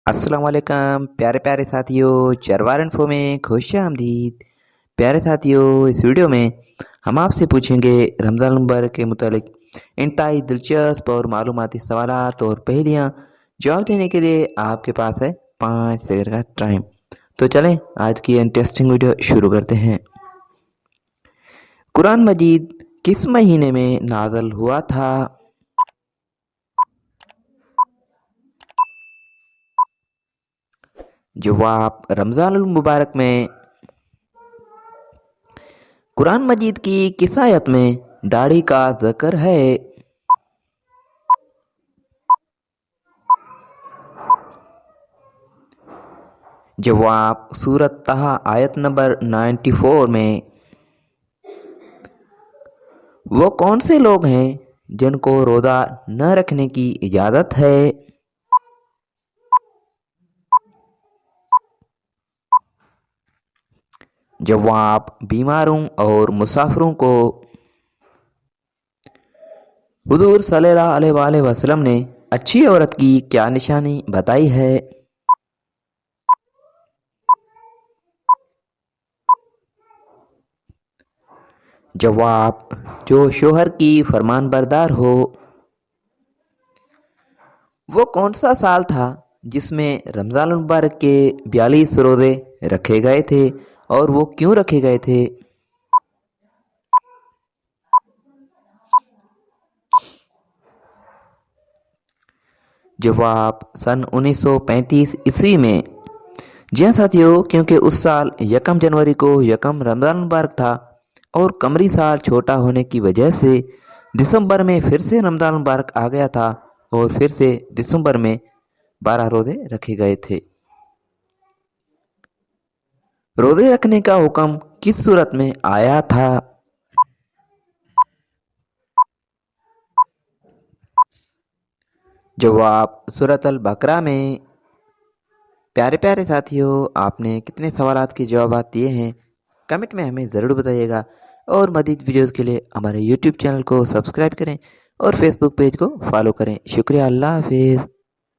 अस्सलाम वालेकुम प्यारे प्यारे साथियों, चरवार इन्फो में खुश आमदीद। प्यारे साथियों, इस वीडियो में हम आपसे पूछेंगे रमज़ान मुबारक के मुतालिक इंतहाई दिलचस्प और मालूमाती सवालात और पहेलियाँ। जवाब देने के लिए आपके पास है 5 सेकंड का टाइम। तो चलें आज की इंटरेस्टिंग वीडियो शुरू करते हैं। कुरान मजीद किस महीने में नाज़िल हुआ था? जवाब रमज़ान मुबारक में। कुरान मजीद की किस आयत में दाढ़ी का जिक्र है? जवाब सूरत तहा आयत नंबर 94 में। वो कौन से लोग हैं जिनको रोज़ा न रखने की इजाज़त है? जवाब बीमारों और मुसाफिरों को। हुजूर सल्लल्लाहु अलैहि वसल्लम ने अच्छी औरत की क्या निशानी बताई है? जवाब जो शोहर की फरमानबरदार हो। वो कौन सा साल था जिसमें रमज़ान मुबारक के 42 रोज़े रखे गए थे और वो क्यों रखे गए थे? जवाब सन 1935 ईस्वी में। जी हाँ साथियों, क्योंकि उस साल 1 जनवरी को 1 रमज़ान मुबारक था और कमरी साल छोटा होने की वजह से दिसंबर में फिर से रमज़ान मुबारक आ गया था और फिर से दिसंबर में 12 रोज़े रखे गए थे। रोज़े रखने का हुक्म किस सूरत में आया था? जवाब सूरत अल बकरा में। प्यारे प्यारे साथियों, आपने कितने सवालात के जवाब दिए हैं कमेंट में हमें ज़रूर बताइएगा और मज़ीद वीडियोज़ के लिए हमारे यूट्यूब चैनल को सब्सक्राइब करें और फेसबुक पेज को फॉलो करें। शुक्रिया, अल्लाह हाफिज़।